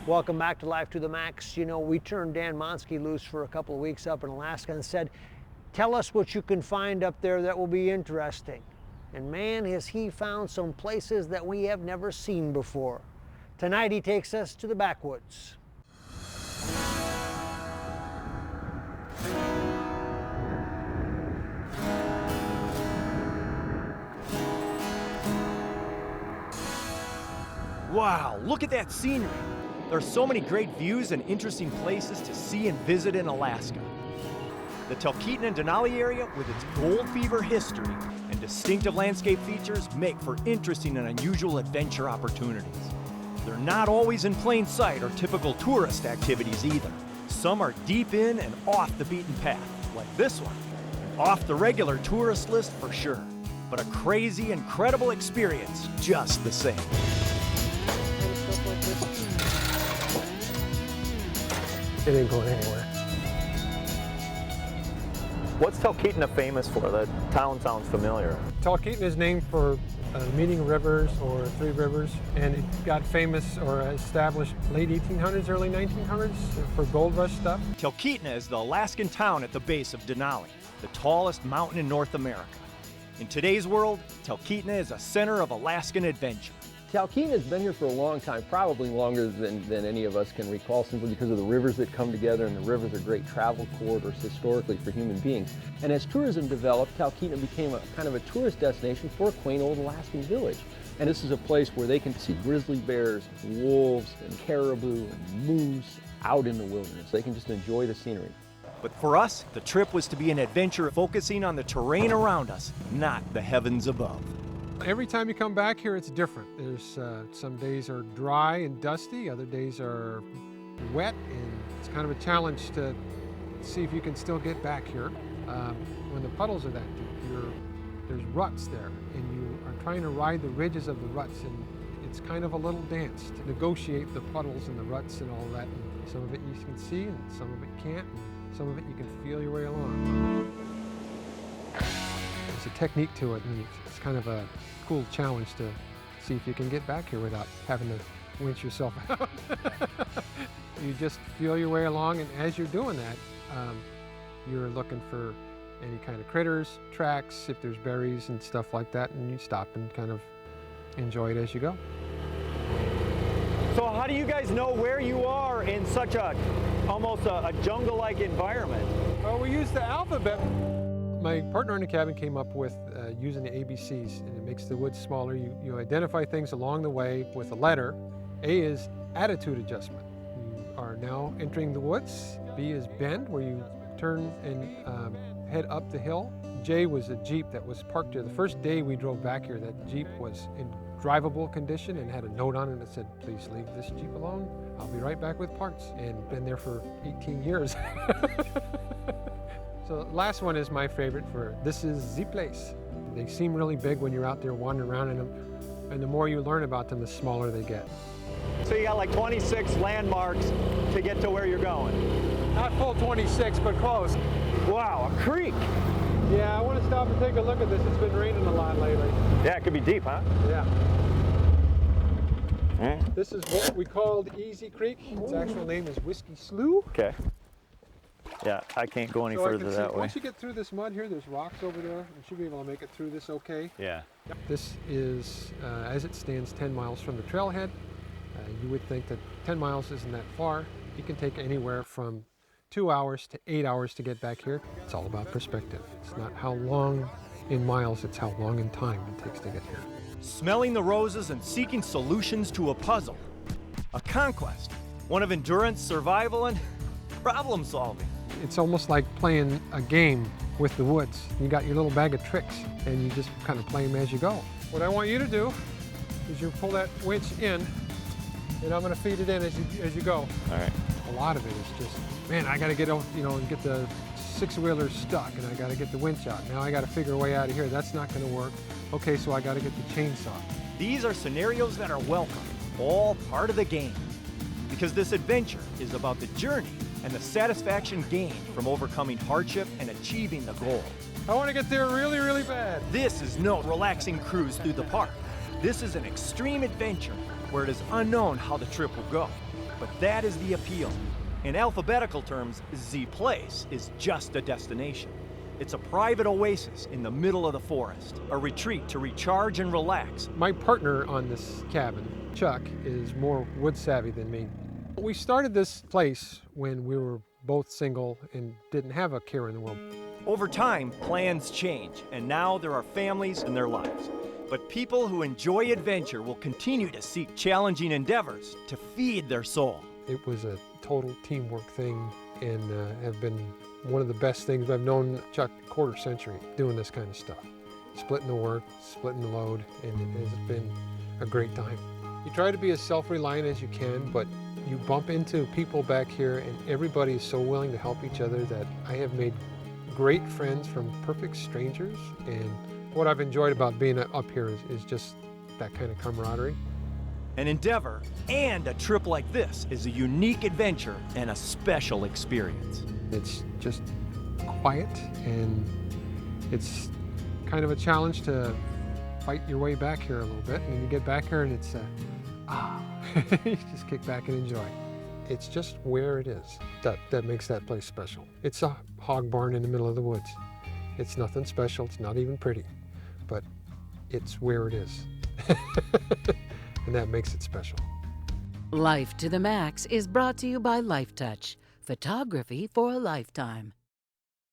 Welcome back to Life to the Max. You know, we turned Dan Monskey loose for a couple of weeks up in Alaska and said, tell us what you can find up there that will be interesting. And man, has he found some places that we have never seen before. Tonight he takes us to the backwoods. Wow, look at that scenery. There are so many great views and interesting places to see and visit in Alaska. The Talkeetna and Denali area, with its gold fever history and distinctive landscape features, make for interesting and unusual adventure opportunities. They're not always in plain sight or typical tourist activities either. Some are deep in and off the beaten path, like this one, and off the regular tourist list for sure. But a crazy, incredible experience just the same. It ain't going anywhere. What's Talkeetna famous for? The town sounds familiar. Talkeetna is named for meeting rivers, or three rivers, and it got famous or established late 1800s, early 1900s for gold rush stuff. Talkeetna is the Alaskan town at the base of Denali, the tallest mountain in North America. In today's world, Talkeetna is a center of Alaskan adventure. Talkeetna has been here for a long time, probably longer than any of us can recall, simply because of the rivers that come together, and the rivers are great travel corridors historically for human beings. And as tourism developed, Talkeetna became a kind of a tourist destination for a quaint old Alaskan village. And this is a place where they can see grizzly bears, wolves, and caribou, and moose out in the wilderness. They can just enjoy the scenery. But for us, the trip was to be an adventure focusing on the terrain around us, not the heavens above. Every time you come back here, it's different. There's some days are dry and dusty, other days are wet, and it's kind of a challenge to see if you can still get back here. When the puddles are that deep, there's ruts there, and you are trying to ride the ridges of the ruts, and it's kind of a little dance to negotiate the puddles and the ruts and all that. And some of it you can see, and some of it can't, and some of it you can feel your way along. There's a technique to it, and it's kind of a cool challenge to see if you can get back here without having to winch yourself out. You just feel your way along, and as you're doing that, you're looking for any kind of critters, tracks, if there's berries and stuff like that, and you stop and kind of enjoy it as you go. So how do you guys know where you are in such almost a jungle-like environment? Well, we use the alphabet. My partner in the cabin came up with using the ABCs, and it makes the woods smaller. You identify things along the way with a letter. A is attitude adjustment. You are now entering the woods. B is bend, where you turn and head up the hill. J was a Jeep that was parked here. The first day we drove back here, that Jeep was in drivable condition and had a note on it that said, please leave this Jeep alone. I'll be right back with parts. And been there for 18 years. So the last one is my favorite for this is the place. They seem really big when you're out there wandering around in them, and the more you learn about them, the smaller they get. So you got like 26 landmarks to get to where you're going. Not full 26, but close. Wow, a creek. Yeah, I want to stop and take a look at this. It's been raining a lot lately. Yeah, it could be deep, huh? Yeah. This is what we called Easy Creek. Its actual name is Whiskey Slough. Okay. Yeah, I can't go any further that way. Once you get through this mud here, there's rocks over there. You should be able to make it through this okay. Yeah. This is, as it stands, 10 miles from the trailhead. You would think that 10 miles isn't that far. You can take anywhere from 2 hours to 8 hours to get back here. It's all about perspective. It's not how long in miles, it's how long in time it takes to get here. Smelling the roses and seeking solutions to a puzzle. A conquest. One of endurance, survival, and problem solving. It's almost like playing a game with the woods. You got your little bag of tricks, and you just kind of play them as you go. What I want you to do is you pull that winch in, and I'm going to feed it in as you go. All right. A lot of it is just, man, I got to get over, and get the six-wheeler stuck, and I got to get the winch out. Now I got to figure a way out of here. That's not going to work. Okay, so I got to get the chainsaw. These are scenarios that are welcome, all part of the game. Because this adventure is about the journey and the satisfaction gained from overcoming hardship and achieving the goal. I want to get there really, really bad. This is no relaxing cruise through the park. This is an extreme adventure where it is unknown how the trip will go. But that is the appeal. In alphabetical terms, the place is just a destination. It's a private oasis in the middle of the forest, a retreat to recharge and relax. My partner on this cabin, Chuck, is more wood savvy than me. We started this place when we were both single and didn't have a care in the world. Over time, plans change, and now there are families in their lives. But people who enjoy adventure will continue to seek challenging endeavors to feed their soul. It was a total teamwork thing, and have been one of the best things. I've known Chuck a quarter century doing this kind of stuff. Splitting the work, splitting the load, and it has been a great time. You try to be as self-reliant as you can, but you bump into people back here, and everybody is so willing to help each other that I have made great friends from perfect strangers. And what I've enjoyed about being up here is just that kind of camaraderie. An endeavor and a trip like this is a unique adventure and a special experience. It's just quiet, and it's kind of a challenge to fight your way back here a little bit. And you get back here and it's, you just kick back and enjoy. It's just where it is that makes that place special. It's a hog barn in the middle of the woods. It's nothing special, it's not even pretty, but it's where it is. And that makes it special. Life to the Max is brought to you by Life Touch, photography for a lifetime.